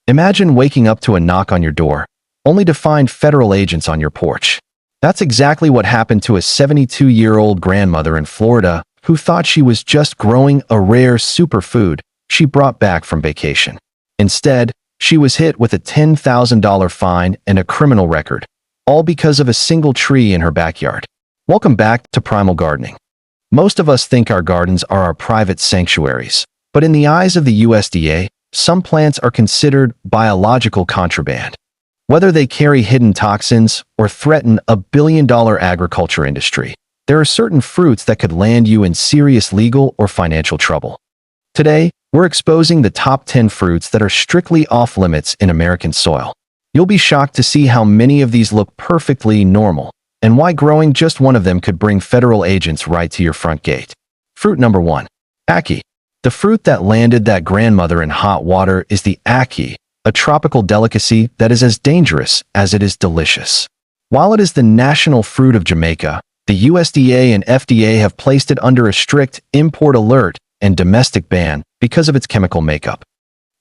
Imagine waking up to a knock on your door, only to find federal agents on your porch. That's exactly what happened to a 72-year-old grandmother in Florida who thought she was just growing a rare superfood she brought back from vacation. Instead, she was hit with a $10,000 fine and a criminal record, all because of a single tree in her backyard. Welcome back to Primal Gardening. Most of us think our gardens are our private sanctuaries, but in the eyes of the USDA, some plants are considered biological contraband. Whether they carry hidden toxins or threaten a billion-dollar agriculture industry, there are certain fruits that could land you in serious legal or financial trouble. Today, we're exposing the top 10 fruits that are strictly off-limits in American soil. You'll be shocked to see how many of these look perfectly normal, and why growing just one of them could bring federal agents right to your front gate. Fruit number 1. Ackee. The fruit that landed that grandmother in hot water is the ackee, a tropical delicacy that is as dangerous as it is delicious. While it is the national fruit of Jamaica, the USDA and FDA have placed it under a strict import alert and domestic ban because of its chemical makeup.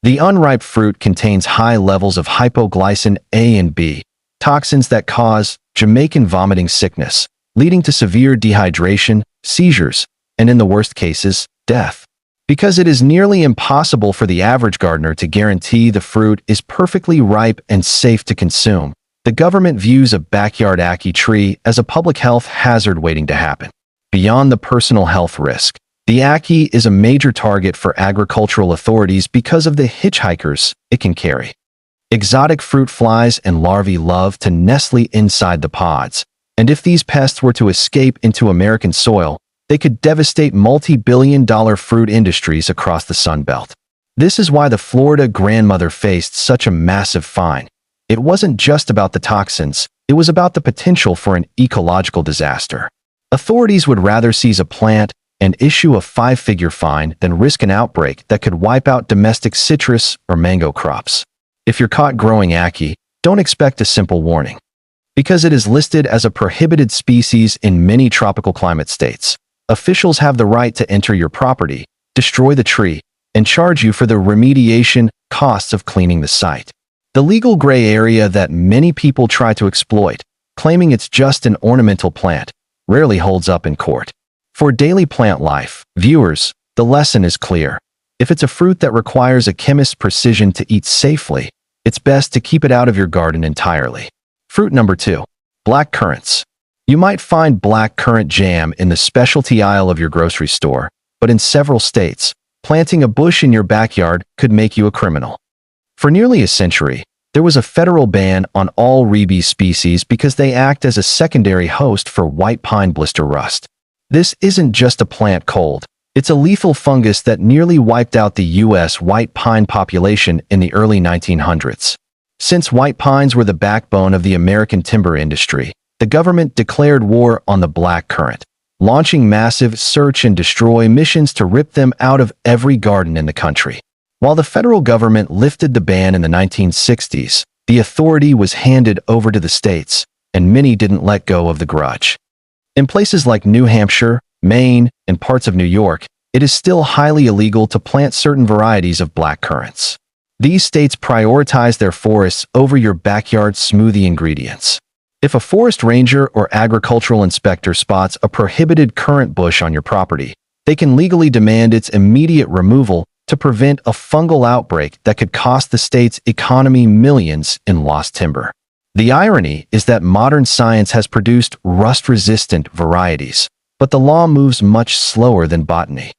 The unripe fruit contains high levels of hypoglycin A and B, toxins that cause Jamaican vomiting sickness, leading to severe dehydration, seizures, and in the worst cases, death. Because it is nearly impossible for the average gardener to guarantee the fruit is perfectly ripe and safe to consume, the government views a backyard ackee tree as a public health hazard waiting to happen. Beyond the personal health risk, the ackee is a major target for agricultural authorities because of the hitchhikers it can carry. Exotic fruit flies and larvae love to nestle inside the pods, and if these pests were to escape into American soil, they could devastate multi-billion-dollar fruit industries across the Sun Belt. This is why the Florida grandmother faced such a massive fine. It wasn't just about the toxins, it was about the potential for an ecological disaster. Authorities would rather seize a plant and issue a 5-figure fine than risk an outbreak that could wipe out domestic citrus or mango crops. If you're caught growing ackee, don't expect a simple warning. Because it is listed as a prohibited species in many tropical climate states, officials have the right to enter your property, destroy the tree, and charge you for the remediation costs of cleaning the site. The legal gray area that many people try to exploit, claiming it's just an ornamental plant, rarely holds up in court. For daily plant life, viewers, the lesson is clear. If it's a fruit that requires a chemist's precision to eat safely, it's best to keep it out of your garden entirely. Fruit number 2. Black currants. You might find black currant jam in the specialty aisle of your grocery store, but in several states, planting a bush in your backyard could make you a criminal. For nearly a century, there was a federal ban on all rebe species because they act as a secondary host for white pine blister rust. This isn't just a plant cold, it's a lethal fungus that nearly wiped out the U.S. white pine population in the early 1900s. Since white pines were the backbone of the American timber industry, the government declared war on the black currant, launching massive search and destroy missions to rip them out of every garden in the country. While the federal government lifted the ban in the 1960s, the authority was handed over to the states, and many didn't let go of the grudge. In places like New Hampshire, Maine, and parts of New York, it is still highly illegal to plant certain varieties of black currants. These states prioritize their forests over your backyard smoothie ingredients. If a forest ranger or agricultural inspector spots a prohibited currant bush on your property, they can legally demand its immediate removal to prevent a fungal outbreak that could cost the state's economy millions in lost timber. The irony is that modern science has produced rust-resistant varieties, but the law moves much slower than botany.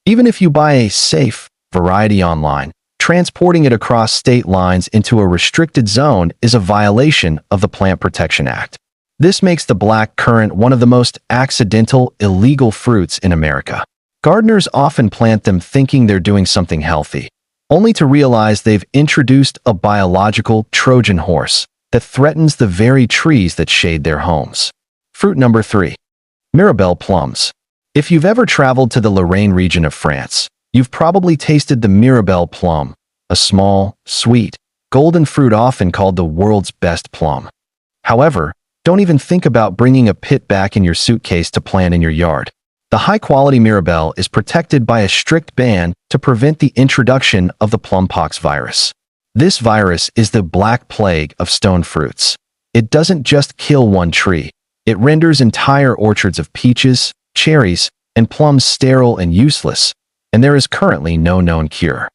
Even if you buy a safe variety online, transporting it across state lines into a restricted zone is a violation of the Plant Protection Act. This makes the black currant one of the most accidental, illegal fruits in America. Gardeners often plant them thinking they're doing something healthy, only to realize they've introduced a biological Trojan horse that threatens the very trees that shade their homes. Fruit number 3. Mirabelle plums. If you've ever traveled to the Lorraine region of France, you've probably tasted the Mirabelle plum, a small, sweet, golden fruit often called the world's best plum. However, don't even think about bringing a pit back in your suitcase to plant in your yard. The high-quality Mirabelle is protected by a strict ban to prevent the introduction of the plumpox virus. This virus is the black plague of stone fruits. It doesn't just kill one tree. It renders entire orchards of peaches, cherries, and plums sterile and useless, and there is currently no known cure.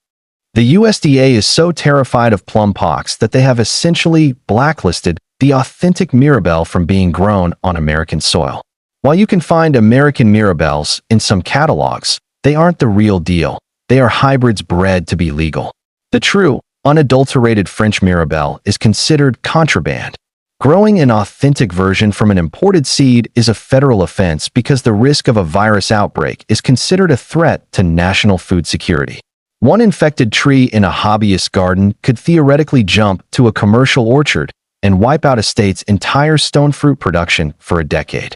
The USDA is so terrified of plum pox that they have essentially blacklisted the authentic Mirabelle from being grown on American soil. While you can find American Mirabelles in some catalogs, they aren't the real deal. They are hybrids bred to be legal. The true, unadulterated French Mirabelle is considered contraband. Growing an authentic version from an imported seed is a federal offense because the risk of a virus outbreak is considered a threat to national food security. One infected tree in a hobbyist garden could theoretically jump to a commercial orchard and wipe out a state's entire stone fruit production for a decade.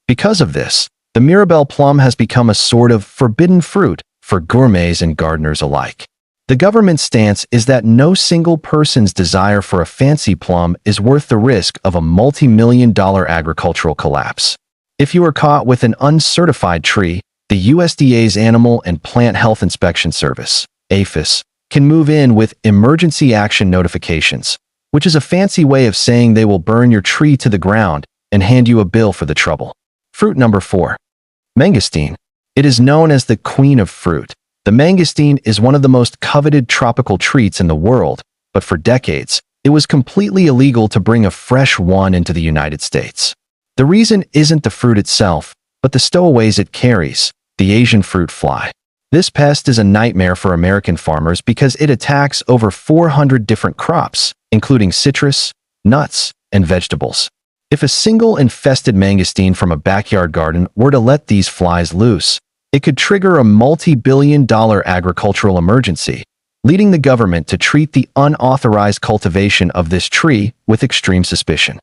Because of this, the Mirabelle plum has become a sort of forbidden fruit for gourmets and gardeners alike. The government's stance is that no single person's desire for a fancy plum is worth the risk of a multi-million-dollar agricultural collapse. If you are caught with an uncertified tree, the USDA's Animal and Plant Health Inspection Service, APHIS, can move in with emergency action notifications, which is a fancy way of saying they will burn your tree to the ground and hand you a bill for the trouble. Fruit number 4. Mangosteen. It is known as the queen of fruit. The mangosteen is one of the most coveted tropical treats in the world, but for decades, it was completely illegal to bring a fresh one into the United States. The reason isn't the fruit itself, but the stowaways it carries, the Asian fruit fly. This pest is a nightmare for American farmers because it attacks over 400 different crops, including citrus, nuts, and vegetables. If a single infested mangosteen from a backyard garden were to let these flies loose, it could trigger a multi-billion-dollar agricultural emergency, leading the government to treat the unauthorized cultivation of this tree with extreme suspicion.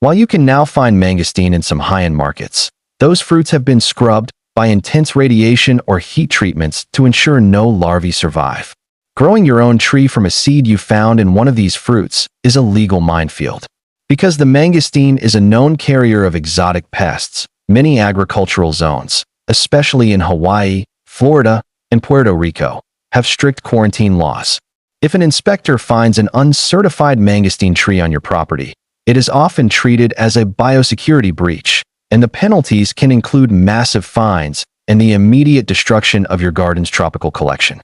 While you can now find mangosteen in some high-end markets, those fruits have been scrubbed by intense radiation or heat treatments to ensure no larvae survive. Growing your own tree from a seed you found in one of these fruits is a legal minefield. Because the mangosteen is a known carrier of exotic pests, many agricultural zones, especially in Hawaii, Florida, and Puerto Rico, have strict quarantine laws. If an inspector finds an uncertified mangosteen tree on your property, it is often treated as a biosecurity breach, and the penalties can include massive fines and the immediate destruction of your garden's tropical collection.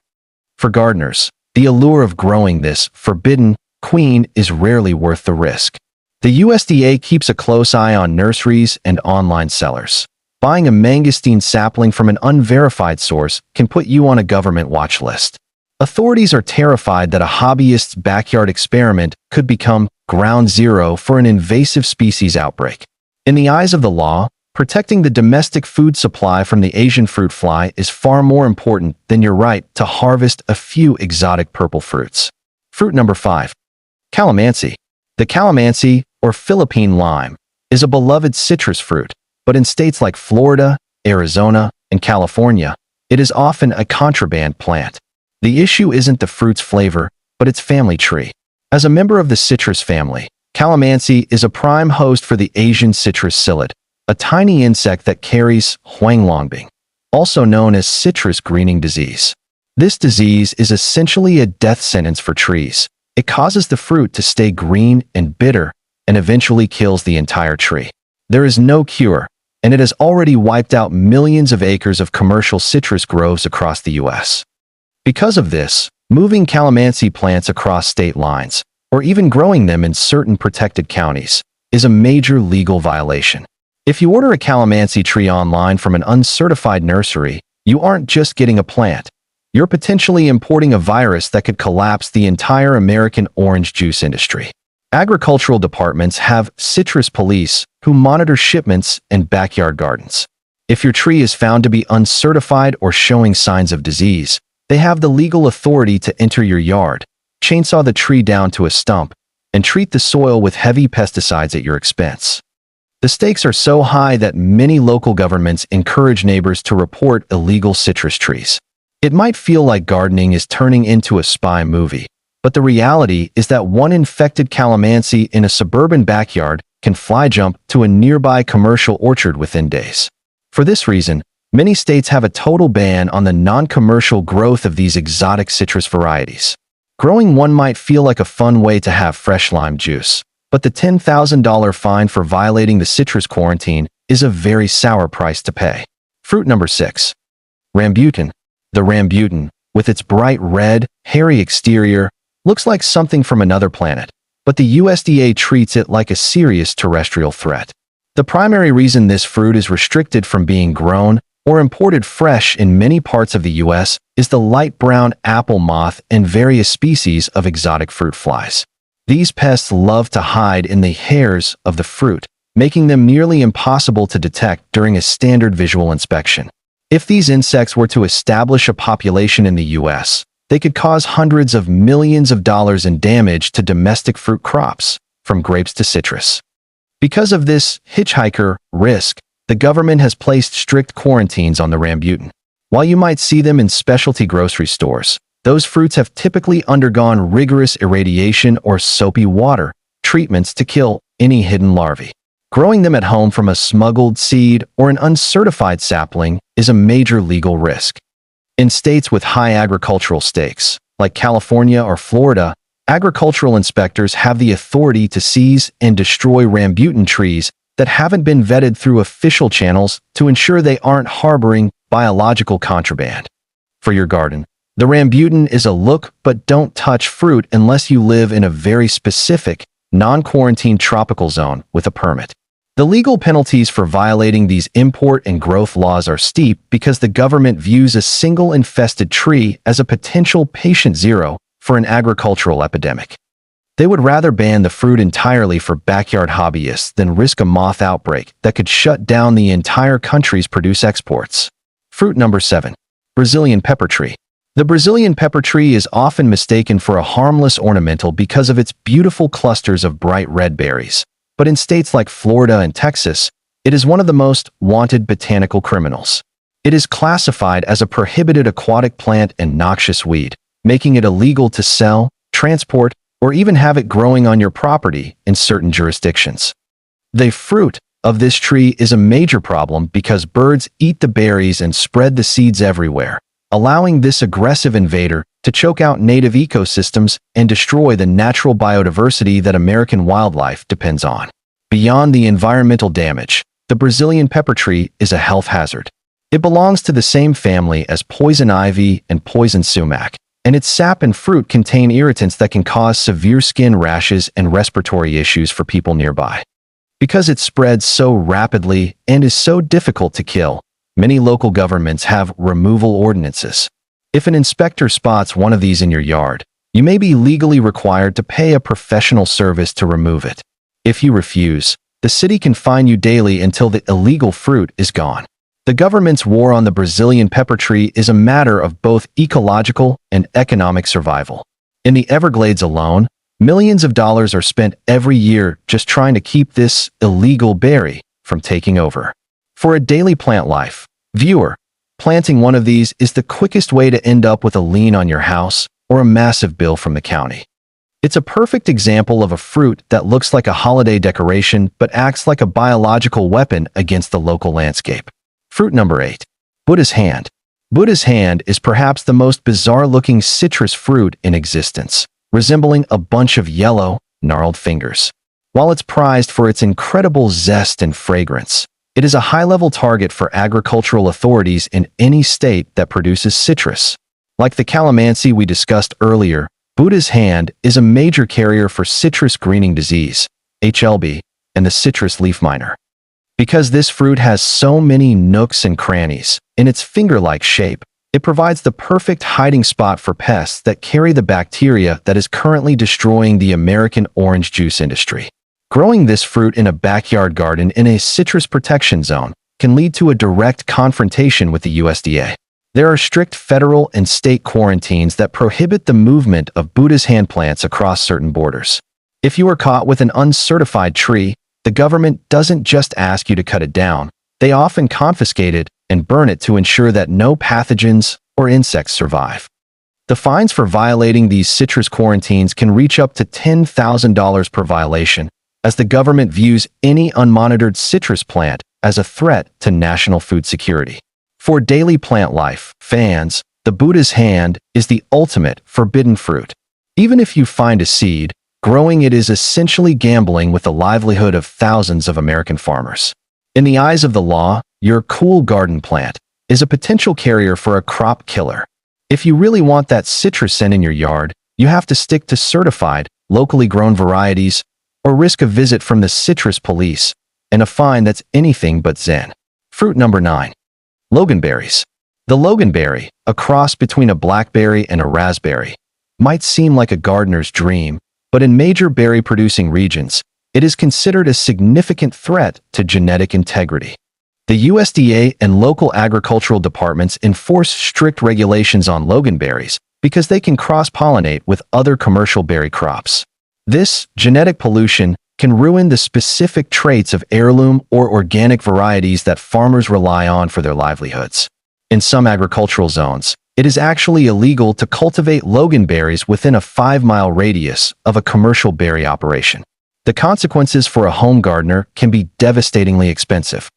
For gardeners, the allure of growing this forbidden queen is rarely worth the risk. The USDA keeps a close eye on nurseries and online sellers. Buying a mangosteen sapling from an unverified source can put you on a government watch list. Authorities are terrified that a hobbyist's backyard experiment could become ground zero for an invasive species outbreak. In the eyes of the law, protecting the domestic food supply from the Asian fruit fly is far more important than your right to harvest a few exotic purple fruits. Fruit number 5. Calamansi. The calamansi, or Philippine lime, is a beloved citrus fruit, but in states like Florida, Arizona, and California, it is often a contraband plant. The issue isn't the fruit's flavor, but its family tree. As a member of the citrus family, calamansi is a prime host for the Asian citrus psyllid, a tiny insect that carries huanglongbing, also known as citrus greening disease. This disease is essentially a death sentence for trees. It causes the fruit to stay green and bitter and eventually kills the entire tree. There is no cure, and it has already wiped out millions of acres of commercial citrus groves across the U.S. Because of this, moving calamansi plants across state lines, or even growing them in certain protected counties, is a major legal violation. If you order a calamansi tree online from an uncertified nursery, you aren't just getting a plant. You're potentially importing a virus that could collapse the entire American orange juice industry. Agricultural departments have citrus police who monitor shipments and backyard gardens. If your tree is found to be uncertified or showing signs of disease, they have the legal authority to enter your yard, chainsaw the tree down to a stump, and treat the soil with heavy pesticides at your expense. The stakes are so high that many local governments encourage neighbors to report illegal citrus trees. It might feel like gardening is turning into a spy movie, but the reality is that one infected calamansi in a suburban backyard can fly jump to a nearby commercial orchard within days. For this reason, many states have a total ban on the non-commercial growth of these exotic citrus varieties. Growing one might feel like a fun way to have fresh lime juice, but the $10,000 fine for violating the citrus quarantine is a very sour price to pay. Fruit number 6. Rambutan. The rambutan, with its bright red, hairy exterior, looks like something from another planet, but the USDA treats it like a serious terrestrial threat. The primary reason this fruit is restricted from being grown or imported fresh in many parts of the U.S. is the light brown apple moth and various species of exotic fruit flies. These pests love to hide in the hairs of the fruit, making them nearly impossible to detect during a standard visual inspection. If these insects were to establish a population in the U.S., they could cause hundreds of millions of dollars in damage to domestic fruit crops, from grapes to citrus. Because of this hitchhiker risk, the government has placed strict quarantines on the rambutan. While you might see them in specialty grocery stores, those fruits have typically undergone rigorous irradiation or soapy water treatments to kill any hidden larvae. Growing them at home from a smuggled seed or an uncertified sapling is a major legal risk. In states with high agricultural stakes, like California or Florida, agricultural inspectors have the authority to seize and destroy rambutan trees that haven't been vetted through official channels to ensure they aren't harboring biological contraband. For your garden, the rambutan is a look but don't touch fruit unless you live in a very specific, non-quarantined tropical zone with a permit. The legal penalties for violating these import and growth laws are steep because the government views a single infested tree as a potential patient zero for an agricultural epidemic. They would rather ban the fruit entirely for backyard hobbyists than risk a moth outbreak that could shut down the entire country's produce exports. Fruit number 7. Brazilian pepper tree. The Brazilian pepper tree is often mistaken for a harmless ornamental because of its beautiful clusters of bright red berries. But in states like Florida and Texas, it is one of the most wanted botanical criminals. It is classified as a prohibited aquatic plant and noxious weed, making it illegal to sell, transport, or even have it growing on your property in certain jurisdictions. The fruit of this tree is a major problem because birds eat the berries and spread the seeds everywhere, allowing this aggressive invader to choke out native ecosystems and destroy the natural biodiversity that American wildlife depends on. Beyond the environmental damage, the Brazilian pepper tree is a health hazard. It belongs to the same family as poison ivy and poison sumac, and its sap and fruit contain irritants that can cause severe skin rashes and respiratory issues for people nearby. Because it spreads so rapidly and is so difficult to kill, many local governments have removal ordinances. If an inspector spots one of these in your yard, you may be legally required to pay a professional service to remove it. If you refuse, the city can fine you daily until the illegal fruit is gone. The government's war on the Brazilian pepper tree is a matter of both ecological and economic survival. In the Everglades alone, millions of dollars are spent every year just trying to keep this illegal berry from taking over. For a daily plant life, viewer, planting one of these is the quickest way to end up with a lien on your house or a massive bill from the county. It's a perfect example of a fruit that looks like a holiday decoration but acts like a biological weapon against the local landscape. Fruit number 8. Buddha's hand. Buddha's hand is perhaps the most bizarre-looking citrus fruit in existence, resembling a bunch of yellow, gnarled fingers. While it's prized for its incredible zest and fragrance, it is a high-level target for agricultural authorities in any state that produces citrus. Like the calamansi we discussed earlier, Buddha's hand is a major carrier for citrus greening disease, HLB, and the citrus leaf miner. Because this fruit has so many nooks and crannies, in its finger-like shape, it provides the perfect hiding spot for pests that carry the bacteria that is currently destroying the American orange juice industry. Growing this fruit in a backyard garden in a citrus protection zone can lead to a direct confrontation with the USDA. There are strict federal and state quarantines that prohibit the movement of Buddha's hand plants across certain borders. If you are caught with an uncertified tree, the government doesn't just ask you to cut it down, they often confiscate it and burn it to ensure that no pathogens or insects survive. The fines for violating these citrus quarantines can reach up to $10,000 per violation, as the government views any unmonitored citrus plant as a threat to national food security. For daily plant life fans, the Buddha's hand is the ultimate forbidden fruit. Even if you find a seed, growing it is essentially gambling with the livelihood of thousands of American farmers. In the eyes of the law, your cool garden plant is a potential carrier for a crop killer. If you really want that citrus scent in your yard, you have to stick to certified, locally grown varieties, or risk a visit from the citrus police and a fine that's anything but zen. Fruit number 9. Loganberries. The loganberry, a cross between a blackberry and a raspberry, might seem like a gardener's dream, but in major berry-producing regions, it is considered a significant threat to genetic integrity. The USDA and local agricultural departments enforce strict regulations on loganberries because they can cross-pollinate with other commercial berry crops. This genetic pollution can ruin the specific traits of heirloom or organic varieties that farmers rely on for their livelihoods. In some agricultural zones, it is actually illegal to cultivate loganberries within a 5-mile radius of a commercial berry operation. The consequences for a home gardener can be devastatingly expensive.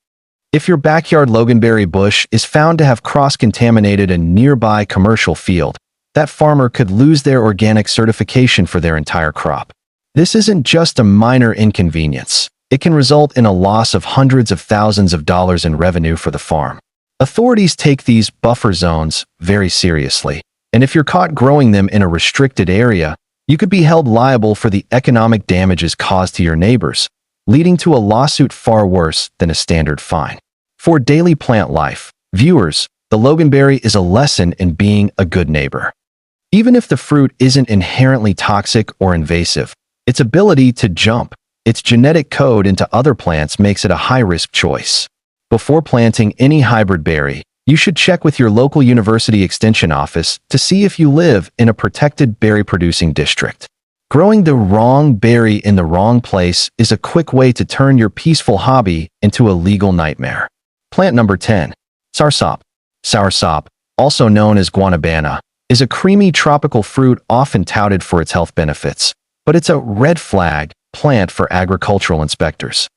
If your backyard loganberry bush is found to have cross-contaminated a nearby commercial field, that farmer could lose their organic certification for their entire crop. This isn't just a minor inconvenience. It can result in a loss of hundreds of thousands of dollars in revenue for the farm. Authorities take these buffer zones very seriously, and if you're caught growing them in a restricted area, you could be held liable for the economic damages caused to your neighbors, leading to a lawsuit far worse than a standard fine. For daily plant life, viewers, the loganberry is a lesson in being a good neighbor. Even if the fruit isn't inherently toxic or invasive, its ability to jump its genetic code into other plants makes it a high-risk choice. Before planting any hybrid berry, you should check with your local university extension office to see if you live in a protected berry-producing district. Growing the wrong berry in the wrong place is a quick way to turn your peaceful hobby into a legal nightmare. Plant number 10. Soursop. Soursop, also known as guanabana, is a creamy tropical fruit often touted for its health benefits, but it's a red flag plant for agricultural inspectors.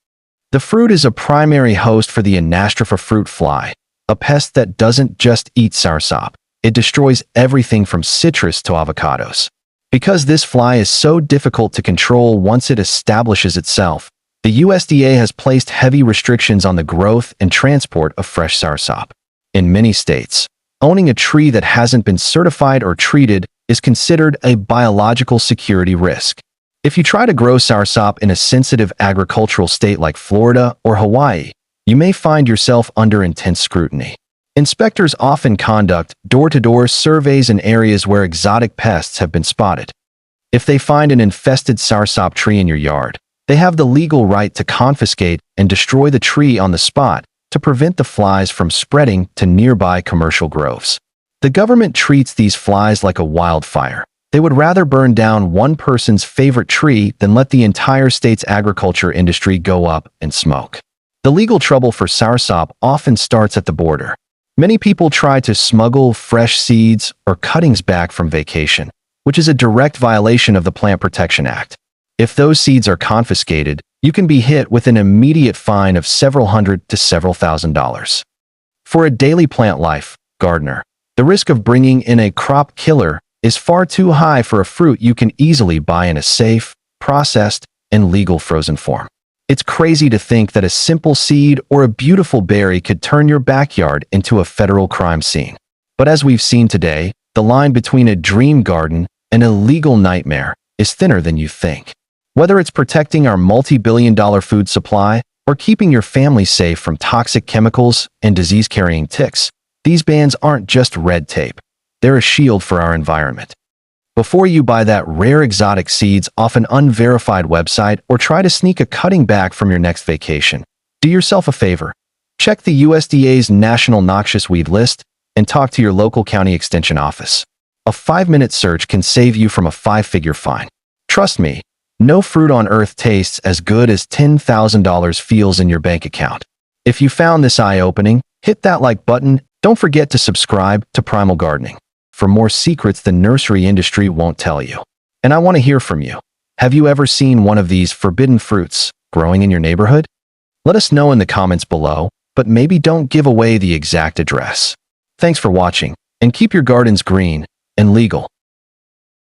The fruit is a primary host for the Anastropha fruit fly, a pest that doesn't just eat soursop. It destroys everything from citrus to avocados. Because this fly is so difficult to control once it establishes itself, the USDA has placed heavy restrictions on the growth and transport of fresh soursop. In many states, owning a tree that hasn't been certified or treated is considered a biological security risk. If you try to grow soursop in a sensitive agricultural state like Florida or Hawaii, you may find yourself under intense scrutiny. Inspectors often conduct door-to-door surveys in areas where exotic pests have been spotted. If they find an infested soursop tree in your yard, they have the legal right to confiscate and destroy the tree on the spot to prevent the flies from spreading to nearby commercial groves. The government treats these flies like a wildfire. They would rather burn down one person's favorite tree than let the entire state's agriculture industry go up in smoke. The legal trouble for soursop often starts at the border. Many people try to smuggle fresh seeds or cuttings back from vacation, which is a direct violation of the Plant Protection Act. If those seeds are confiscated, you can be hit with an immediate fine of several hundred to several $1,000s. For a daily plant life gardener, the risk of bringing in a crop killer is far too high for a fruit you can easily buy in a safe, processed, and legal frozen form. It's crazy to think that a simple seed or a beautiful berry could turn your backyard into a federal crime scene. But as we've seen today, the line between a dream garden and a legal nightmare is thinner than you think. Whether it's protecting our multi-billion-dollar food supply or keeping your family safe from toxic chemicals and disease-carrying ticks, these bans aren't just red tape. They're a shield for our environment. Before you buy that rare exotic seeds off an unverified website or try to sneak a cutting back from your next vacation, do yourself a favor. Check the USDA's National Noxious Weed List and talk to your local county extension office. A 5-minute search can save you from a 5-figure fine. Trust me, no fruit on earth tastes as good as $10,000 feels in your bank account. If you found this eye-opening, hit that like button. Don't forget to subscribe to Primal Gardening for more secrets the nursery industry won't tell you. And I want to hear from you. Have you ever seen one of these forbidden fruits growing in your neighborhood? Let us know in the comments below, but maybe don't give away the exact address. Thanks for watching, and keep your gardens green and legal.